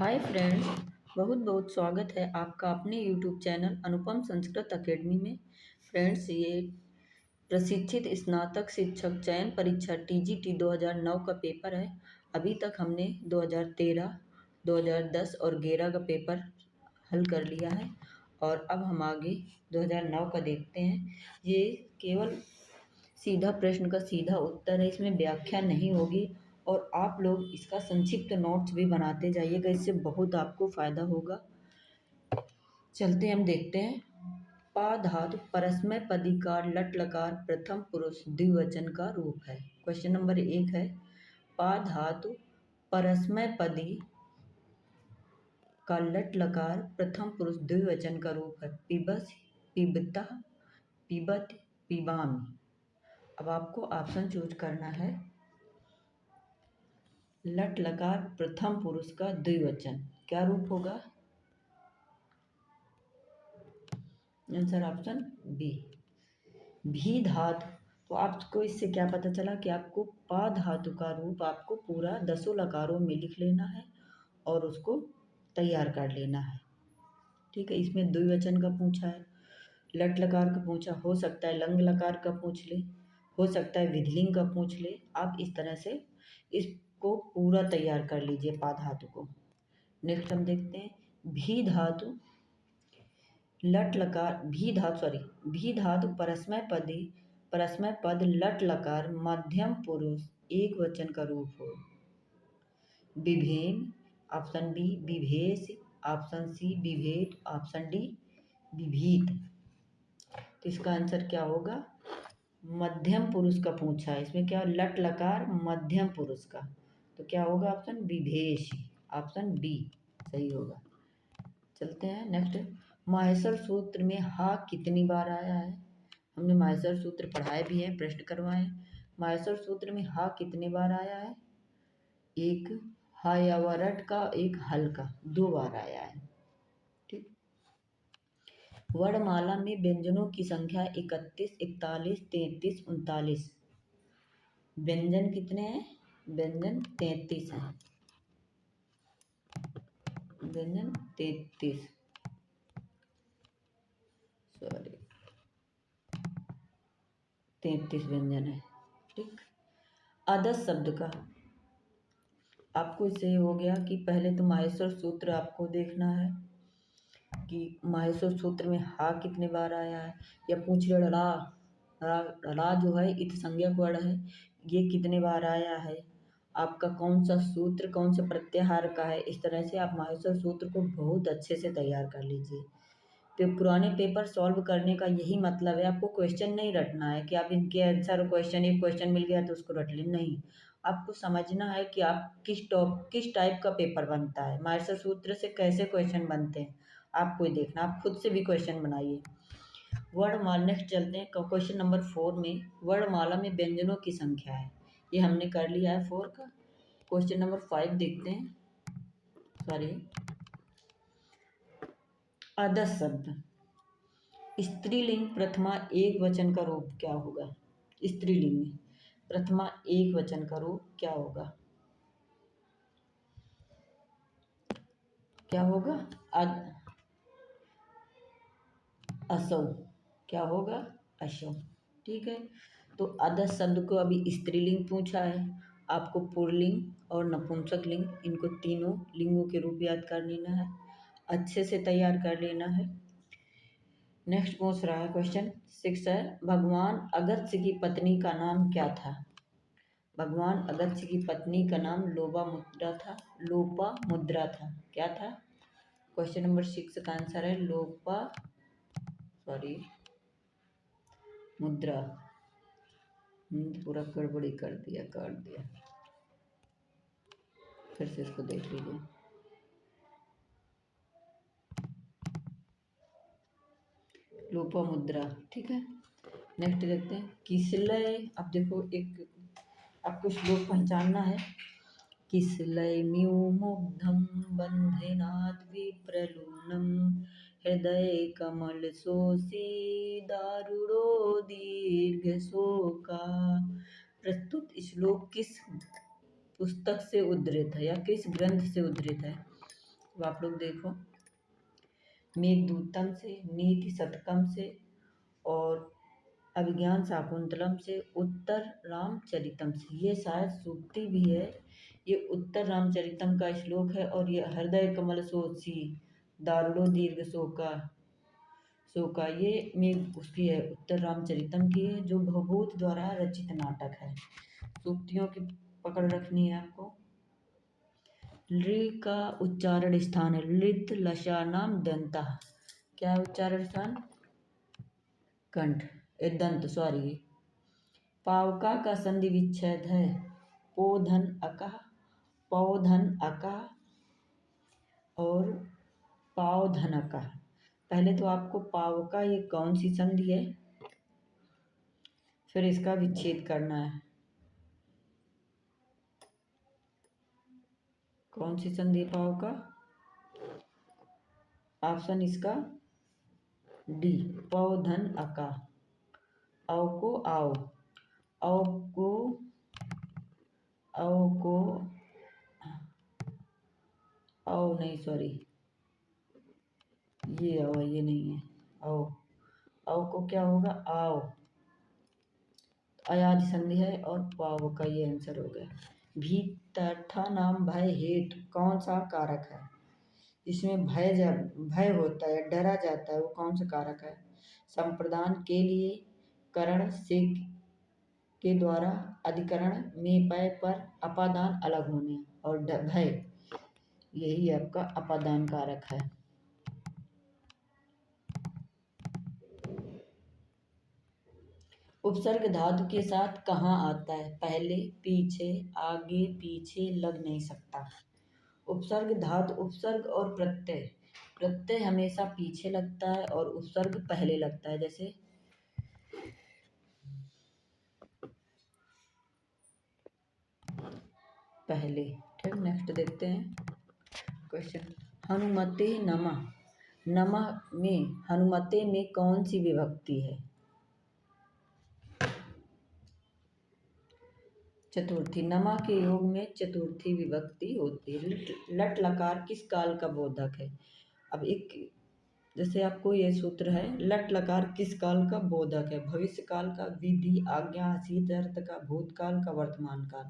Hi friends, बहुत बहुत स्वागत है आपका अपने यूट्यूब चैनल अनुपम संस्कृत अकेडमी में। फ्रेंड्स, ये प्रशिक्षित स्नातक शिक्षक चयन परीक्षा टीजीटी 2009 का पेपर है। अभी तक हमने 2013, 2010 और 11 का पेपर हल कर लिया है और अब हम आगे 2009 का देखते हैं। ये केवल सीधा प्रश्न का सीधा उत्तर है, इसमें व्याख्या नहीं होगी और आप लोग इसका संक्षिप्त नोट्स भी बनाते जाइएगा, इससे बहुत आपको फायदा होगा। चलते हम देखते हैं। पा धातु परस्मय पदी का लट लकार प्रथम पुरुष द्विवचन का रूप है। क्वेश्चन नंबर 1 है, पा धातु परस्मय पदी का लट लकार प्रथम पुरुष द्विवचन का रूप है। पिबस, पिबता, पिबत, पिबामी। अब आपको ऑप्शन चूज करना है। लट लकार प्रथम पुरुष का द्विवचन क्या रूप होगा? आंसर ऑप्शन बी, भी धातु। तो आपको इससे क्या पता चला कि आपको पा धातु का रूप आपको पूरा 10 लकारों में लिख लेना है और उसको तैयार कर लेना है। ठीक है, इसमें द्विवचन का पूछा है, लट लकार का पूछा, हो सकता है लंग लकार का पूछ ले, हो सकता है विधिलिंग का पूछ ले। आप इस तरह से इसको पूरा तैयार कर लीजिए पा धातु को। नेक्स्ट हम देखते हैं भी धातु लट लकार भी धातु परस्मय पद लट लकार मध्यम पुरुष एक वचन का रूप हो। विभेम, ऑप्शन बी विभेष, ऑप्शन सी विभेद, ऑप्शन डी विभीत। तो इसका आंसर क्या होगा? मध्यम पुरुष का पूछा है, इसमें क्या लट लकार मध्यम पुरुष का, तो क्या होगा? ऑप्शन विभेष, ऑप्शन बी सही होगा। चलते हैं नेक्स्ट। माहेश्वर सूत्र में हा कितनी बार आया है? हमने माहेश्वर सूत्र पढ़ाए भी हैं, प्रश्न करवाए। माहेश्वर सूत्र में हा कितने बार आया है? एक हा या वरट का, एक हल का, 2 बार आया है। ठीक। वर्णमाला में व्यंजनों की संख्या 31, 41, 33, 39। व्यंजन कितने हैं? व्यंजन 33 हैं। व्यंजन 33, सॉरी 33 व्यंजन है। ठीक। अदस शब्द का आपको इससे हो गया कि पहले तो माहेश्वर सूत्र आपको देखना है कि माहेश्वर सूत्र में हा कितने बार आया है, या पूछ रहे रा जो है इत संज्ञक वर्ण है, ये कितने बार आया है, आपका कौन सा सूत्र कौन से प्रत्याहार का है। इस तरह से आप माहेश्वर सूत्र को बहुत अच्छे से तैयार कर लीजिए। तो पुराने पेपर सॉल्व करने का यही मतलब है, आपको क्वेश्चन नहीं रटना है कि आप इनके आंसर क्वेश्चन, एक क्वेश्चन मिल गया तो उसको रट लें, नहीं। आपको समझना है कि आप किस टाइप का पेपर बनता है, माहेश्वर सूत्र से कैसे क्वेश्चन बनते हैं, आपको ही देखना। आप खुद से भी क्वेश्चन बनाइए। वर्णमाला, नेक्स्ट चलते हैं क्वेश्चन नंबर 4 में। वर्णमाला में व्यंजनों की संख्या है, ये हमने कर लिया है 4 का। क्वेश्चन नंबर 5 देखते हैं। सॉरी, अदस शब्द स्त्रीलिंग प्रथमा एक वचन का रूप क्या होगा? स्त्रीलिंग में प्रथमा एक वचन का रूप क्या होगा? क्या होगा? असौ। क्या होगा? असौ। ठीक है, तो अदस शब्द को अभी स्त्रीलिंग पूछा है, आपको पुल्लिंग और नपुंसक लिंग, इनको तीनों लिंगों के रूप याद कर लेना है, अच्छे से तैयार कर लेना है। नेक्स्ट पूछ रहा है क्वेश्चन 6 है, भगवान अगस्त्य की पत्नी का नाम क्या था? भगवान अगस्त्य की पत्नी का नाम लोपामुद्रा था। लोपामुद्रा था। क्या था? क्वेश्चन नंबर 6 का आंसर है मुद्रा। पूरा गड़बड़ी कर दिया, काट दिया, फिर से इसको देख लीजिए। लोपामुद्रा। ठीक है, नेक्स्ट देखते हैं किसलय। अब देखो, एक आपको श्लोक पहचानना है। किसलयम्यो मुग्धं बन्धनात् विप्रलूनं हृदये कमलशोषी दारुणो दीर्घशोका। प्रस्तुत श्लोक किस पुस्तक से उद्धृत है या किस ग्रंथ से उद्धृत है? तो आप लोग देखो, मेघदूतम से, नीति शतकम से, और अभिज्ञान शाकुंतलम से, उत्तर रामचरितम से। ये शायद सूक्ति भी है। ये उत्तर रामचरितम का श्लोक है, और ये हृदय कमल सोची दारुणो दीर्घ शोका शोका, ये में उसकी है, उत्तर रामचरितम की है, जो भवभूत द्वारा रचित नाटक है। सूक्तियों की पकड़ रखनी है आपको। लृ का उच्चारण स्थान है लित लशानाम दंता। क्या उच्चारण स्थान? कंठ, दंत, सॉरी। पावका का संधि विच्छेद है पोधन अका, पौधन अका और पावधन अका। पहले तो आपको पावका ये कौन सी संधि है, फिर इसका विच्छेद करना है। कौन सी संधि पावका? ऑप्शन इसका डी, पौधन अका। औ को आओ, औ को औ को औ नहीं, सॉरी, ये औ है, ये नहीं है। औ औ को क्या होगा? आओ, अयादि संधि है, और पाव का ये आंसर हो गया। भीतर्था नाम भय हेत कौन सा कारक है? इसमें भय होता है, डरा जाता है, वो कौन सा कारक है? संप्रदान के लिए, करण से के द्वारा, अधिकरण में पय पर, अपादान अलग होने, और भय, यही आपका अपादान कारक है। उपसर्ग धातु के साथ कहाँ आता है? पहले, पीछे, आगे, पीछे, लग नहीं सकता। उपसर्ग धातु, उपसर्ग और प्रत्यय, प्रत्यय हमेशा पीछे लगता है और उपसर्ग पहले लगता है। जैसे पहले, ठीक। नेक्स्ट देखते हैं क्वेश्चन। हनुमते नमः, नमः में, हनुमते में कौन सी विभक्ति है? चतुर्थी। नमा के योग में चतुर्थी विभक्ति होती है। लट लकार किस काल का बोधक है? अब एक, जैसे आपको ये सूत्र है, लट लकार किस काल का बोधक है? भविष्य काल का, विधि, आज्ञा, शीत अर्थ का, भूतकाल का, वर्तमान काल।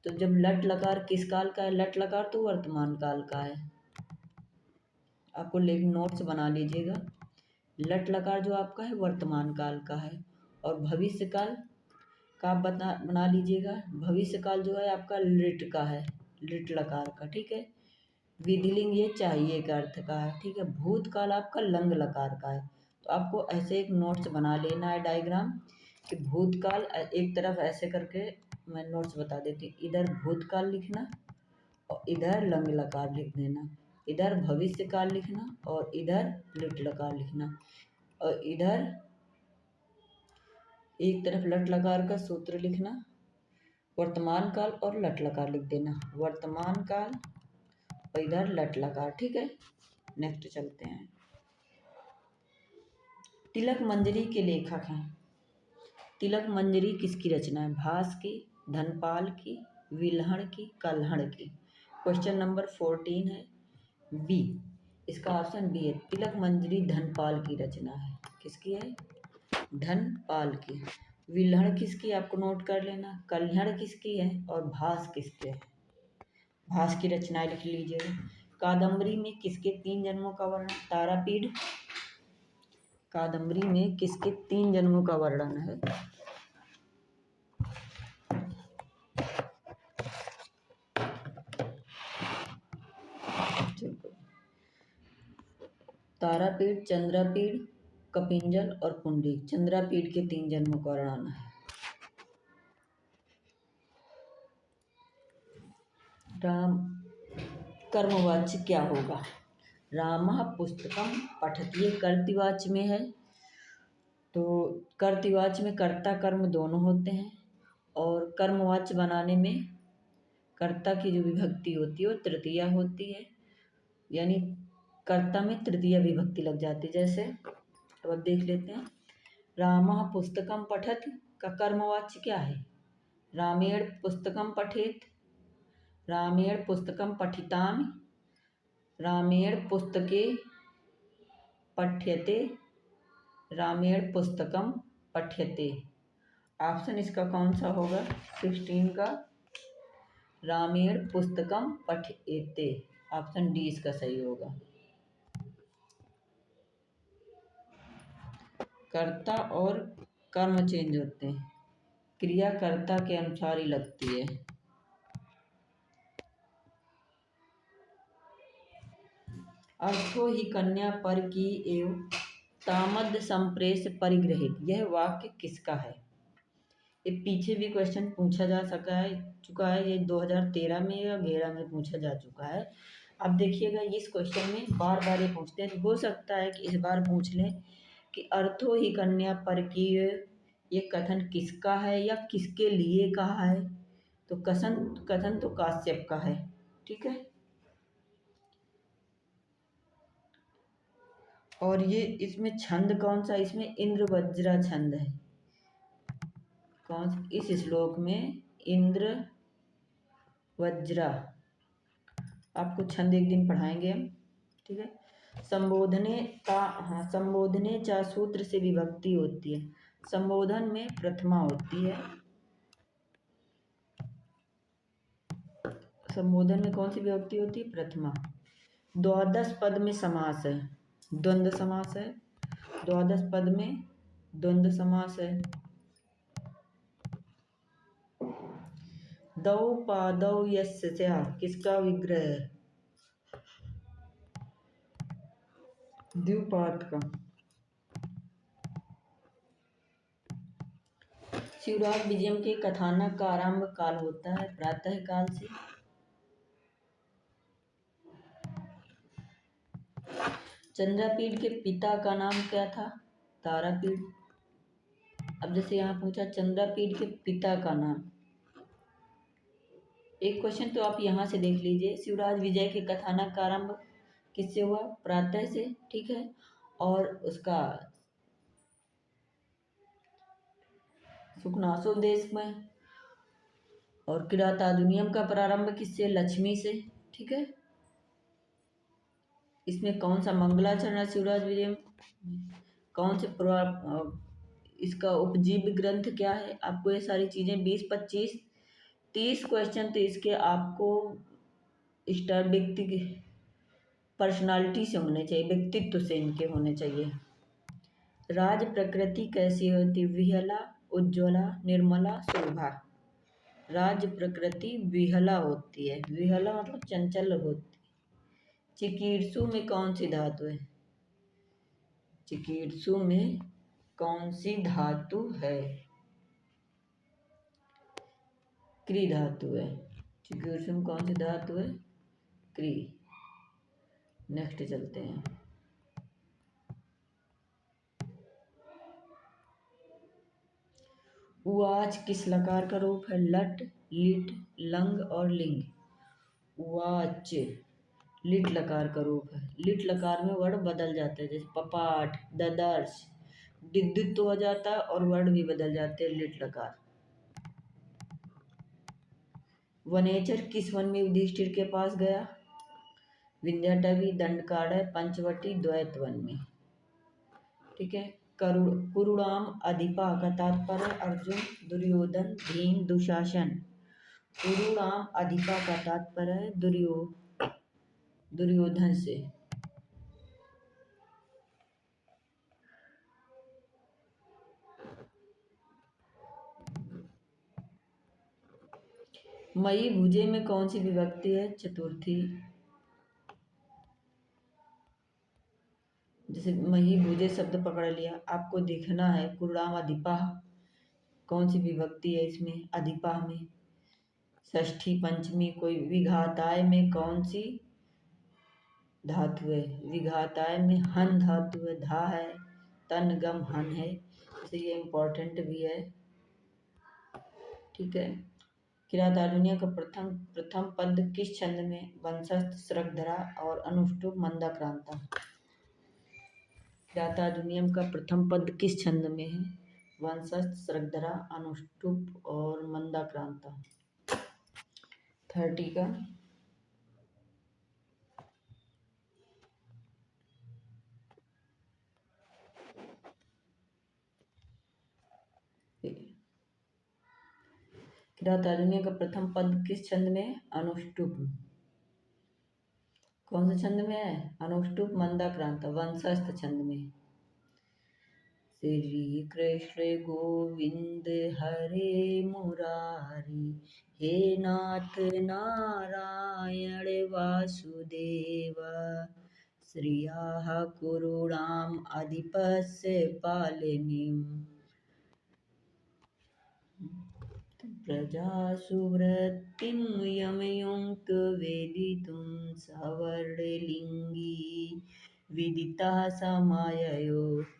तो जब लट लकार किस काल का है? लट लकार तो वर्तमान काल का है। आपको नोट्स बना लीजिएगा। लट लकार जो आपका है वर्तमान काल का है, और भविष्य काल का आप बना लीजिएगा। भविष्य काल जो है आपका लिट का है, लिट लकार का, ठीक है। विधिलिंग ये चाहिए का अर्थ का है, ठीक है। भूतकाल आपका लंग लकार का है। तो आपको ऐसे एक नोट्स बना लेना है, डायग्राम, कि भूतकाल एक तरफ ऐसे करके, मैं नोट्स बता देती हूँ, इधर भूतकाल लिखना और इधर लंग लकार लिख देना, इधर भविष्य काल लिखना और इधर लिट लकार लिखना, और इधर एक तरफ लट लकार का सूत्र लिखना, वर्तमान काल और लट लकार लिख देना, वर्तमान काल और इधर लट लकार, ठीक है। नेक्स्ट चलते हैं। तिलक मंजरी के लेखक हैं। तिलक मंजरी किसकी रचना है? भास की, धनपाल की, विल्हण की, कल्हण की। क्वेश्चन नंबर 14 है, बी। इसका ऑप्शन बी है। तिलक मंजरी धनपाल की रचना है। किसकी है? धनपाल की। विल्हण किसकी, आपको नोट कर लेना। कल्हण किसकी है और भास किसके है? भास की रचनाएं लिख लीजिएगा। कादम्बरी में किसके 3 जन्मों का वर्णन? तारापीठ। कादम्बरी में किसके 3 जन्मों का वर्णन है? तारापीठ, चंद्रापीठ, कपिंजल और पुंडरीक। चंद्रापीठ के 3 जन्मों का वर्णन है। राम कर्मवाच्य क्या होगा? रामः पुस्तकम पठति, ये कर्तवाच्य में है। तो कर्तवाच्य में कर्ता कर्म दोनों होते हैं, और कर्मवाच्य बनाने में कर्ता की जो विभक्ति होती है वो तृतीया होती है, यानी कर्ता में तृतीया विभक्ति लग जाती है। जैसे अब देख लेते हैं, रामः पुस्तकम पठत का कर्मवाच्य क्या है? रामेण पुस्तकम पठेत, रामेण पुस्तकम पठिताम, रामायण पुस्तके पठ्यते, रामायण पुस्तकम पठ्यते। ऑप्शन इसका कौन सा होगा 16 का? रामायण पुस्तकम पठ्यते। ऑप्शन डी इसका सही होगा। कर्ता और कर्म चेंज होते हैं, क्रिया कर्ता के अनुसार ही लगती है। अर्थो ही कन्या पर की एव तामद संप्रेष परिग्रहित, यह वाक्य किसका है? ये पीछे भी क्वेश्चन पूछा जा चुका है। ये 2013 में या 2011 में पूछा जा चुका है। अब देखिएगा इस क्वेश्चन में बार बार ये पूछते हैं, हो सकता है कि इस बार पूछ लें कि अर्थो ही कन्या पर की ये कथन किसका है या किसके लिए कहा है। तो कथन तो काश्यप का है। ठीक है, और ये इसमें छंद कौन सा? इसमें इंद्र वज्रा छंद है। कौन इस श्लोक में? इंद्र वज्रा। आपको छंद एक दिन पढ़ाएंगे हम। ठीक है, संबोधने का, हाँ, संबोधने चा सूत्र से विभक्ति होती है। संबोधन में प्रथमा होती है। संबोधन में कौन सी विभक्ति होती है? प्रथमा। द्वादश पद में समास है, द्वंद्व समास है। द्वादश पद में द्वंद्व समास है। दौ पादौ यस्य स्या किसका विग्रह है? द्विपाद का। शिवराज विजयम के कथानक का आरंभ काल होता है प्रातः काल से। चंद्रपीड़ के पिता का नाम क्या था? तारापीड़। अब जैसे यहाँ पूछा चंद्रपीड़ के पिता का नाम, एक क्वेश्चन तो आप यहाँ से देख लीजिए। शिवराज विजय के कथानक का आरंभ किससे हुआ? प्रातः से। ठीक है, और उसका सुखनासो देश में। और किरातार्जुनीयम का प्रारंभ किससे? लक्ष्मी से। ठीक है, इसमें कौन सा मंगलाचरण है? शिवराज विजय कौन से इसका उपजीव्य ग्रंथ क्या है? आपको ये सारी चीजें 20, 25, 30 क्वेश्चन तो इसके आपको स्टार व्यक्ति की पर्सनालिटी से होने चाहिए, व्यक्तित्व से इनके होने चाहिए। राज प्रकृति कैसी होती? विहला, उज्ज्वला, निर्मला, शोभा। राज प्रकृति विहला होती है। विहला मतलब चंचल होती। चिकीर्षु में कौन सी धातु है? चिकीर्षु में कौन सी धातु है? क्री धातु है। चिकीर्षु में कौन सी धातु है? क्री। नेक्स्ट चलते हैं। उवाच किस लकार का रूप है? लट, लिट, लंग और लिंग। उवाच लिट लकार का रूप है। लिट लकार में वर्ड बदल जाते हैं, जैसे पपाट, ददर्श, दिद्युत्व हो जाता है और वर्ड भी बदल जाते हैं लिट लकार। वनेचर किस वन में युधिष्ठिर के पास गया? विंध्याटवी, दंडकारण्य, पंचवटी, द्वैत वन में। ठीक है, कुरुणाम अधिपा का तात्पर्य अर्जुन, दुर्योधन, भीम, दुशासन। कुरुणाम अधिपा का तात्पर्य दुर्योधन से। मई भुजे में कौन सी विभक्ति है? चतुर्थी। जैसे मही भुजे शब्द पकड़ लिया, आपको देखना है कुरुणाम अधिपा कौन सी विभक्ति है इसमें? अधिपा में षष्ठी पंचमी। कोई विघाताय में कौन सी धातु है? विघाताय में हन धातु है, धा है, तन गम हन है, तो ये इम्पोर्टेंट भी है। ठीक है, किरातार्जुनीय का प्रथम पद किस छंद में? वंशस्थ, श्रगधरा और अनुष्टुप, मंदाक्रांता। किरातार्जुनीयम का प्रथम पद किस छंद में है? वंशस्थ, श्रगधरा, अनुष्टुप और मंदाक्रांता। 30 का किरातार्जुनीय का प्रथम पद किस छंद में है? अनुष्टुप। कौन से छंद में है? अनुष्टुप मंदाक्रांत वंशस्थ छंद में। श्री कृष्ण गोविंद हरे मुरारी, हे नाथ नारायण वासुदेव, श्रियः कुरुणाम् अधिपस्य पालनीम्, प्रजासु वृत्तिं यमयुङ्क्त वेदितुं, सवर्णलिङ्गी विदितः समाययो।